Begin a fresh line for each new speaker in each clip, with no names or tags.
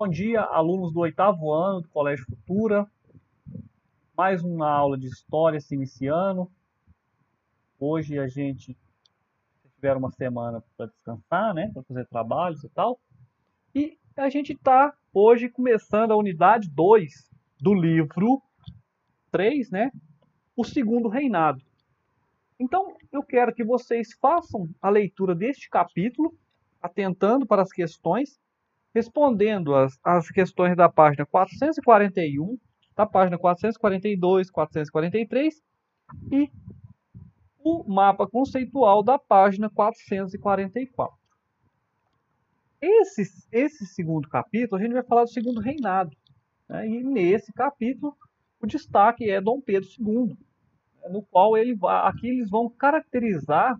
Bom dia, alunos do oitavo ano do Colégio Futura. Mais uma aula de história se iniciando. Hoje a gente tiver uma semana para descansar, né, para fazer trabalhos e tal. E a gente está hoje começando a unidade 2 do livro 3, né, O Segundo Reinado. Então, eu quero que vocês façam a leitura deste capítulo, atentando para as questões, respondendo as questões da página 441, da página 442, 443 e o mapa conceitual da página 444. Esse segundo capítulo, a gente vai falar do segundo reinado, né? E nesse capítulo, o destaque é Dom Pedro II, né? No qual aqui eles vão caracterizar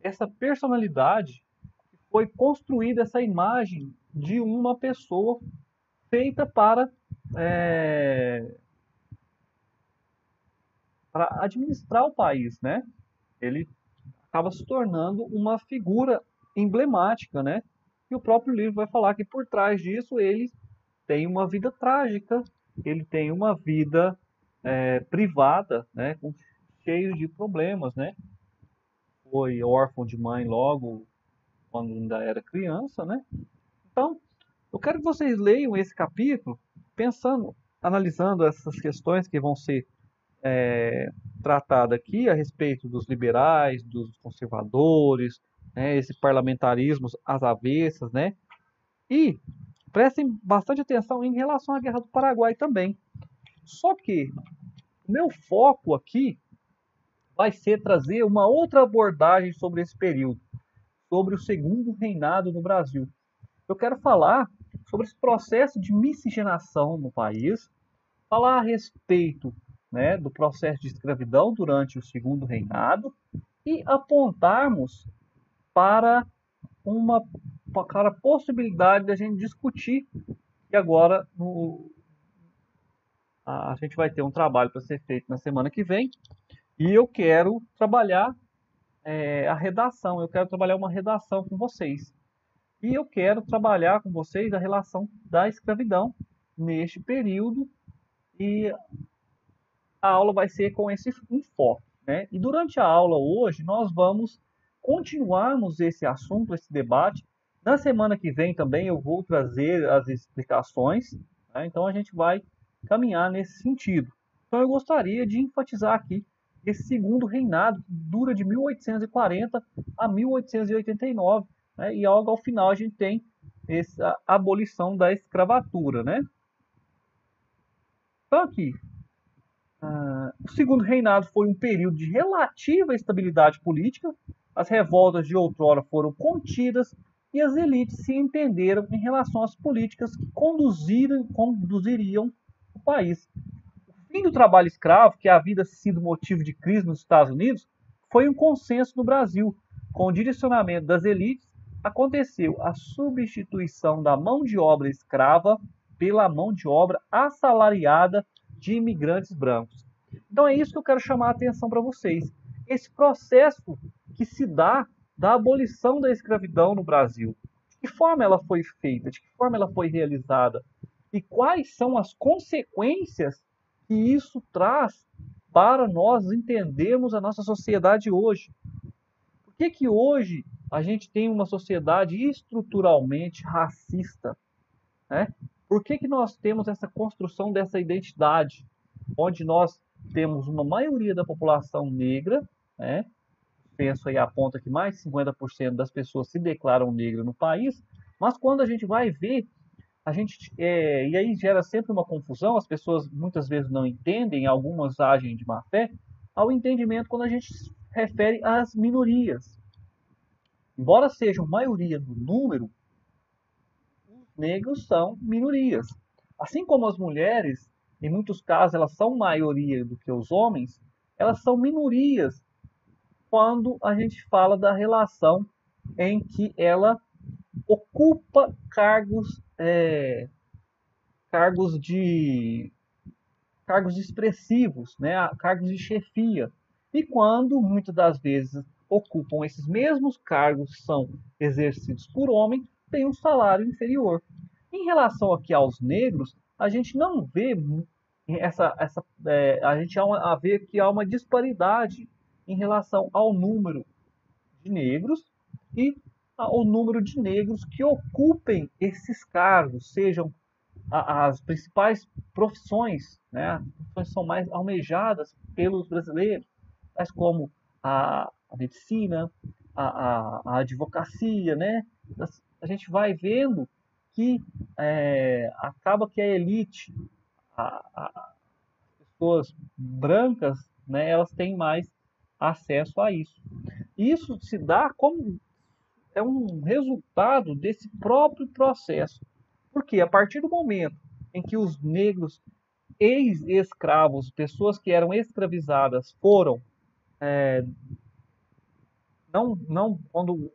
essa personalidade que foi construída, essa imagem de uma pessoa feita é, para administrar o país, né? Ele acaba se tornando uma figura emblemática, né? E o próprio livro vai falar que por trás disso ele tem uma vida trágica, ele tem uma vida privada, né? Cheio de problemas, né? Foi órfão de mãe logo quando ainda era criança, né? Então, eu quero que vocês leiam esse capítulo pensando, analisando essas questões que vão ser tratada aqui a respeito dos liberais, dos conservadores, né, esse parlamentarismo às avessas, né? E prestem bastante atenção em relação à Guerra do Paraguai também. Só que o meu foco aqui vai ser trazer uma outra abordagem sobre esse período, sobre o segundo reinado no Brasil. Eu quero falar sobre esse processo de miscigenação no país, falar a respeito, né, do processo de escravidão durante o segundo reinado e apontarmos para uma para a possibilidade da gente discutir. E agora a gente vai ter um trabalho para ser feito na semana que vem e eu quero trabalhar a redação, eu quero trabalhar uma redação com vocês. E eu quero trabalhar com vocês a relação da escravidão neste período e a aula vai ser com esse enfoque, né? E durante a aula hoje nós vamos continuarmos esse assunto, esse debate. Na semana que vem também eu vou trazer as explicações, né? Então a gente vai caminhar nesse sentido. Então eu gostaria de enfatizar aqui esse segundo reinado que dura de 1840 a 1889, né? E logo ao final a gente tem essa abolição da escravatura, né? Então aqui, o segundo reinado foi um período de relativa estabilidade política, as revoltas de outrora foram contidas e as elites se entenderam em relação às políticas que conduziriam o país. O fim do trabalho escravo, que havia sido motivo de crise nos Estados Unidos, foi um consenso no Brasil. Com o direcionamento das elites, aconteceu a substituição da mão de obra escrava pela mão de obra assalariada de imigrantes brancos. Então é isso que eu quero chamar a atenção para vocês. Esse processo que se dá da abolição da escravidão no Brasil. De que forma ela foi feita? De que forma ela foi realizada? E quais são as consequências que isso traz para nós entendermos a nossa sociedade hoje? Por que que hoje a gente tem uma sociedade estruturalmente racista, né? Por que que nós temos essa construção dessa identidade, onde nós temos uma maioria da população negra, né? Penso aí aponta que mais de 50% das pessoas se declaram negras no país, mas quando a gente vai ver, e aí gera sempre uma confusão, as pessoas muitas vezes não entendem, algumas agem de má fé, ao entendimento quando a gente se refere às minorias. Embora sejam maioria no número, negros são minorias. Assim como as mulheres, em muitos casos, elas são maioria do que os homens, elas são minorias quando a gente fala da relação em que ela ocupa cargos de cargos expressivos, né, cargos de chefia. E quando muitas das vezes ocupam esses mesmos cargos que são exercidos por homem, tem um salário inferior. Em relação aqui aos negros, a gente não vê a gente vê que há uma disparidade em relação ao número de negros e ao número de negros que ocupem esses cargos, sejam as principais profissões, né? As profissões são mais almejadas pelos brasileiros, tais como a medicina, a advocacia, né? A gente vai vendo que acaba que a elite, as pessoas brancas, né, elas têm mais acesso a isso. Isso se dá como é um resultado desse próprio processo. Porque a partir do momento em que os negros ex-escravos, pessoas que eram escravizadas, foram quando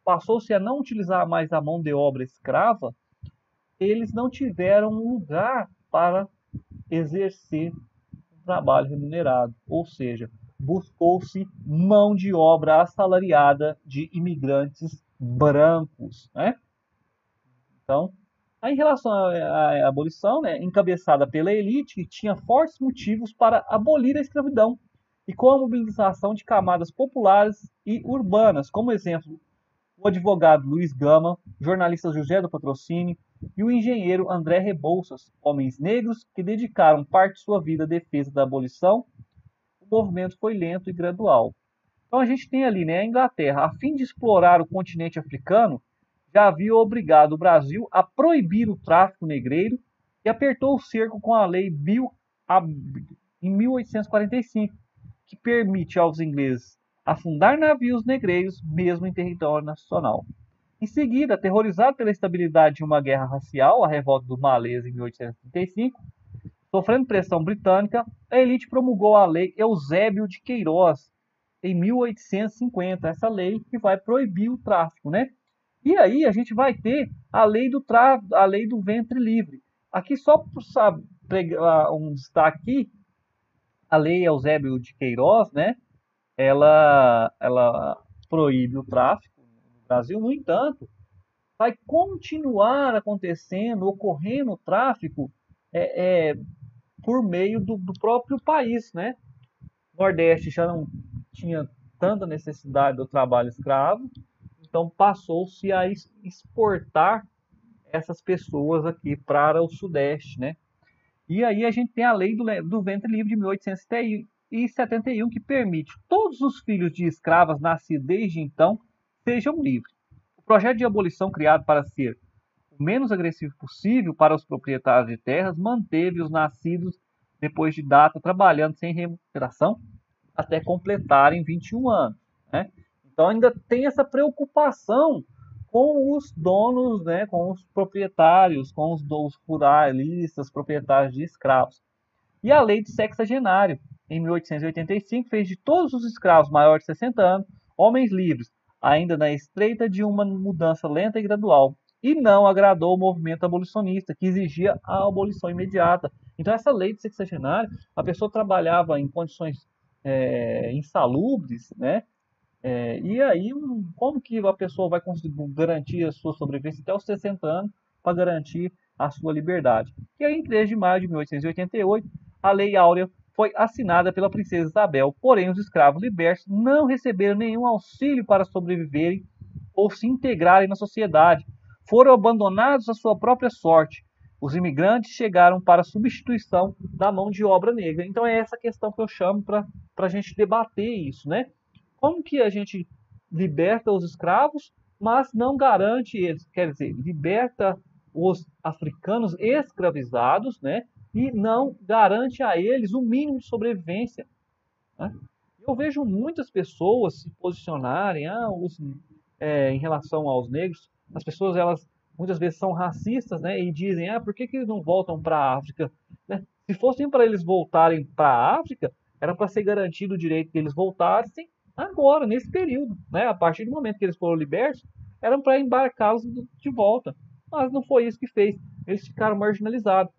passou-se a não utilizar mais a mão de obra escrava, eles não tiveram um lugar para exercer um trabalho remunerado, ou seja, buscou-se mão de obra assalariada de imigrantes brancos, né? Então, em relação à abolição, né, encabeçada pela elite, que tinha fortes motivos para abolir a escravidão, e com a mobilização de camadas populares e urbanas, como exemplo, o advogado Luiz Gama, o jornalista José do Patrocínio e o engenheiro André Rebouças, homens negros que dedicaram parte de sua vida à defesa da abolição. O movimento foi lento e gradual. Então a gente tem ali, né, a Inglaterra, a fim de explorar o continente africano, já havia obrigado o Brasil a proibir o tráfico negreiro e apertou o cerco com a lei Bill em 1845, que permite aos ingleses afundar navios negreiros mesmo em território nacional. Em seguida, aterrorizado pela instabilidade de uma guerra racial, a revolta dos malês em 1835, sofrendo pressão britânica, a elite promulgou a lei Eusébio de Queiroz em 1850, essa lei que vai proibir o tráfico, né? E aí a gente vai ter a lei do tráfico, a lei do ventre livre. Aqui só para pegar um destaque, a lei Eusébio de Queiroz, né? Ela proíbe o tráfico no Brasil. No entanto, vai continuar acontecendo, ocorrendo o tráfico por meio do próprio país, né? O Nordeste já não tinha tanta necessidade do trabalho escravo, então passou-se a exportar essas pessoas aqui para o Sudeste, né? E aí a gente tem a lei do ventre livre de 1871, que permite que todos os filhos de escravas nascidos desde então sejam livres. O projeto de abolição, criado para ser o menos agressivo possível para os proprietários de terras, manteve os nascidos depois de data trabalhando sem remuneração até completarem 21 anos, né? Então ainda tem essa preocupação com os donos, né, com os proprietários, com os ruralistas, proprietários de escravos. E a lei de sexagenário, em 1885, fez de todos os escravos maiores de 60 anos homens livres, ainda na estreita de uma mudança lenta e gradual. E não agradou o movimento abolicionista, que exigia a abolição imediata. Então, essa lei de sexagenário, a pessoa trabalhava em condições insalubres, né? E aí, como que a pessoa vai conseguir garantir a sua sobrevivência até os 60 anos para garantir a sua liberdade? E aí, em 3 de maio de 1888, a Lei Áurea foi assinada pela princesa Isabel, porém os escravos libertos não receberam nenhum auxílio para sobreviverem ou se integrarem na sociedade. Foram abandonados à sua própria sorte. Os imigrantes chegaram para a substituição da mão de obra negra. Então é essa questão que eu chamo para a gente debater isso, né? Como que a gente liberta os escravos, mas não garante eles, quer dizer, liberta os africanos escravizados, né? E não garante a eles o mínimo de sobrevivência, né? Eu vejo muitas pessoas se posicionarem em relação aos negros. As pessoas, elas muitas vezes são racistas, né? E dizem, por que eles não voltam para a África? Né? Se fossem para eles voltarem para a África, era para ser garantido o direito que eles voltassem agora, nesse período, né? A partir do momento que eles foram libertos, eram para embarcá-los de volta. Mas não foi isso que fez. Eles ficaram marginalizados.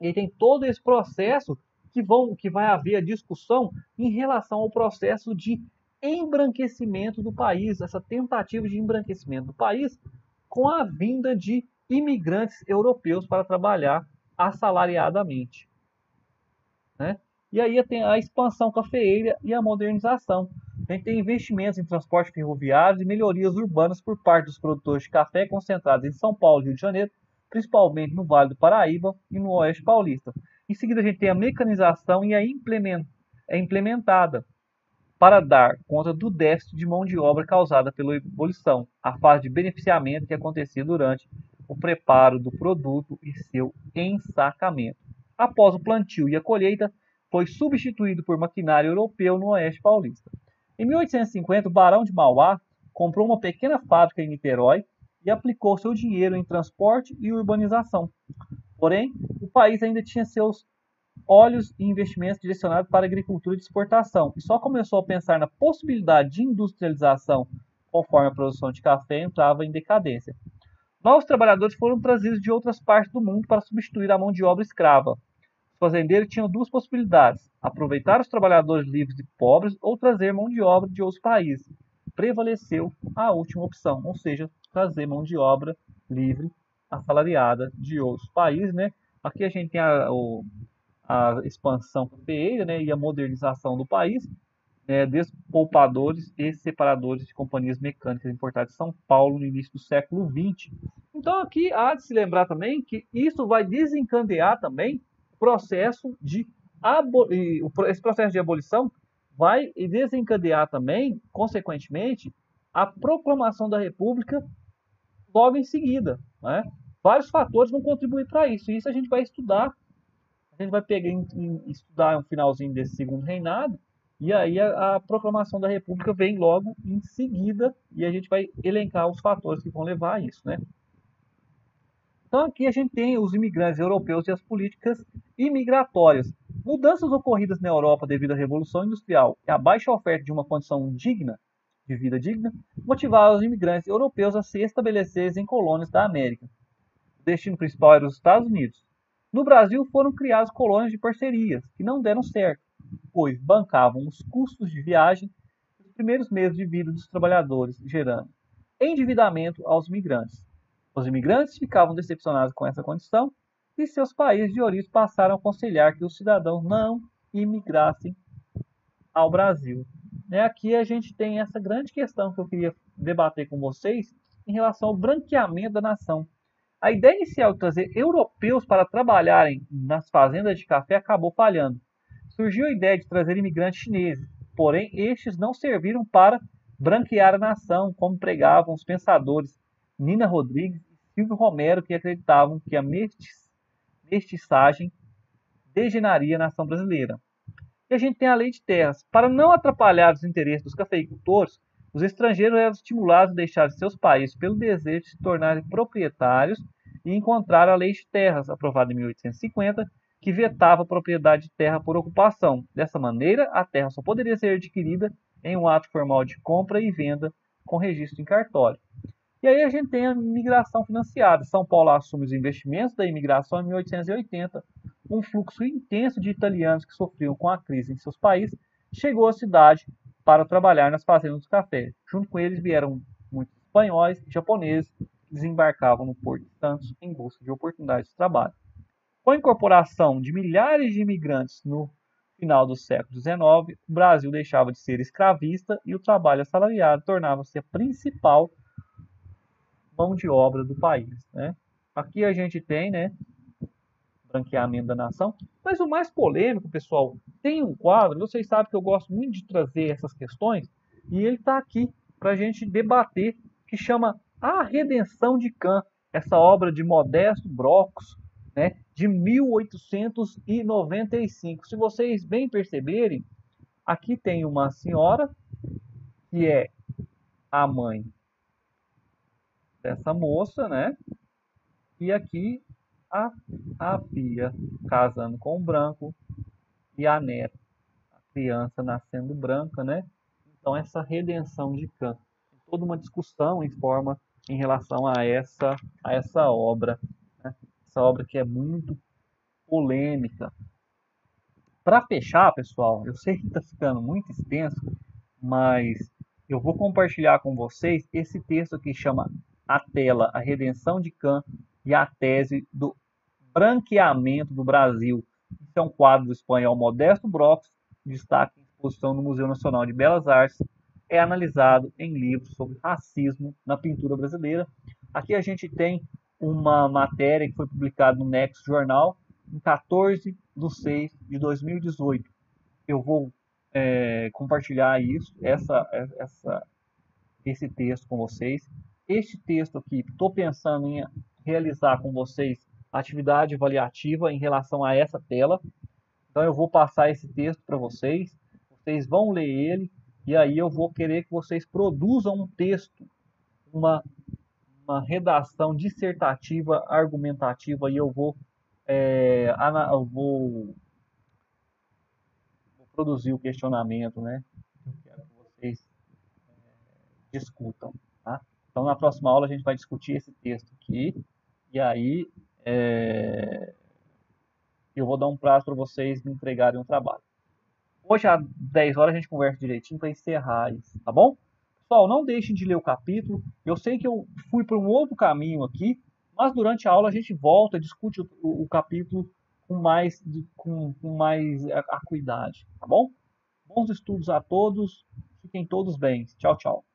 E tem todo esse processo que vai haver a discussão em relação ao processo de embranquecimento do país, essa tentativa de embranquecimento do país com a vinda de imigrantes europeus para trabalhar assalariadamente, né? E aí tem a expansão cafeeira e a modernização. A gente tem investimentos em transporte ferroviário e melhorias urbanas por parte dos produtores de café concentrados em São Paulo e Rio de Janeiro, principalmente no Vale do Paraíba e no Oeste Paulista. Em seguida, a gente tem a mecanização e é implementada para dar conta do déficit de mão de obra causada pela ebulição, a fase de beneficiamento que acontecia durante o preparo do produto e seu ensacamento. Após o plantio e a colheita, foi substituído por maquinário europeu no Oeste Paulista. Em 1850, o Barão de Mauá comprou uma pequena fábrica em Niterói e aplicou seu dinheiro em transporte e urbanização. Porém, o país ainda tinha seus olhos e investimentos direcionados para a agricultura de exportação e só começou a pensar na possibilidade de industrialização conforme a produção de café entrava em decadência. Novos trabalhadores foram trazidos de outras partes do mundo para substituir a mão de obra escrava. Os fazendeiros tinham duas possibilidades: aproveitar os trabalhadores livres e pobres ou trazer mão de obra de outros países. Prevaleceu a última opção, ou seja, trazer mão de obra livre, assalariada de outros países, né? Aqui a gente tem a expansão cafeeira, né, e a modernização do país, né, desde poupadores e separadores de companhias mecânicas importadas de São Paulo no início do século XX. Então aqui há de se lembrar também que isso vai desencadear também o processo de esse processo de abolição vai desencadear também, consequentemente, a proclamação da República logo em seguida, né? Vários fatores vão contribuir para isso. E isso a gente vai estudar. A gente vai pegar e estudar um finalzinho desse segundo reinado, e aí a proclamação da República vem logo em seguida, e a gente vai elencar os fatores que vão levar a isso, né? Então aqui a gente tem os imigrantes europeus e as políticas imigratórias. Mudanças ocorridas na Europa devido à Revolução Industrial e à baixa oferta de uma condição digna, de vida digna, motivaram os imigrantes europeus a se estabelecerem em colônias da América. O destino principal era os Estados Unidos. No Brasil foram criadas colônias de parcerias, que não deram certo, pois bancavam os custos de viagem nos primeiros meses de vida dos trabalhadores, gerando endividamento aos migrantes. Os imigrantes ficavam decepcionados com essa condição e seus países de origem passaram a aconselhar que os cidadãos não imigrassem ao Brasil. Aqui a gente tem essa grande questão que eu queria debater com vocês em relação ao branqueamento da nação. A ideia inicial de trazer europeus para trabalharem nas fazendas de café acabou falhando. Surgiu a ideia de trazer imigrantes chineses, porém estes não serviram para branquear a nação, como pregavam os pensadores Nina Rodrigues e Silvio Romero, que acreditavam que a mestiçagem degeneraria a nação brasileira. E a gente tem a lei de terras. Para não atrapalhar os interesses dos cafeicultores, os estrangeiros eram estimulados a deixar seus países pelo desejo de se tornarem proprietários e encontraram a Lei de Terras, aprovada em 1850, que vetava a propriedade de terra por ocupação. Dessa maneira, a terra só poderia ser adquirida em um ato formal de compra e venda com registro em cartório. E aí a gente tem a imigração financiada. São Paulo assume os investimentos da imigração em 1880. Um fluxo intenso de italianos que sofriam com a crise em seus países chegou à cidade para trabalhar nas fazendas de café. Junto com eles vieram muitos espanhóis e japoneses que desembarcavam no Porto de Santos em busca de oportunidades de trabalho. Com a incorporação de milhares de imigrantes no final do século XIX, o Brasil deixava de ser escravista e o trabalho assalariado tornava-se a principal mão de obra do país, né? Aqui a gente tem, né, branqueamento da nação, mas o mais polêmico, pessoal, tem um quadro, vocês sabem que eu gosto muito de trazer essas questões, e ele está aqui para a gente debater, que chama A Redenção de Cã, essa obra de Modesto Brocos, né, de 1895. Se vocês bem perceberem, aqui tem uma senhora, que é a mãe dessa moça, né? E aqui a filha casando com o branco e a neta, a criança nascendo branca, né? Então essa redenção de Cã, toda uma discussão em relação a essa obra, né? Essa obra que é muito polêmica. Para fechar, pessoal, eu sei que está ficando muito extenso, mas eu vou compartilhar com vocês esse texto que chama A Tela, a Redenção de Cã, e a tese do branqueamento do Brasil. Isso é um quadro do espanhol Modesto Brox, destaque em exposição no Museu Nacional de Belas Artes, é analisado em livros sobre racismo na pintura brasileira. Aqui a gente tem uma matéria que foi publicada no Nexo Jornal em 14/6/2018. Eu vou compartilhar esse texto com vocês. Este texto aqui, estou pensando em realizar com vocês atividade avaliativa em relação a essa tela. Então eu vou passar esse texto para vocês, vocês vão ler ele, e aí eu vou querer que vocês produzam um texto, uma, uma redação dissertativa, argumentativa, e eu vou produzir o questionamento, né? Eu quero que vocês discutam, tá? Então na próxima aula a gente vai discutir esse texto aqui, e aí eu vou dar um prazo para vocês me entregarem um trabalho. Hoje às 10 horas a gente conversa direitinho para encerrar isso, tá bom? Pessoal, não deixem de ler o capítulo. Eu sei que eu fui para um outro caminho aqui, mas durante a aula a gente volta, discute o capítulo com mais acuidade, tá bom? Bons estudos a todos, fiquem todos bem. Tchau, tchau.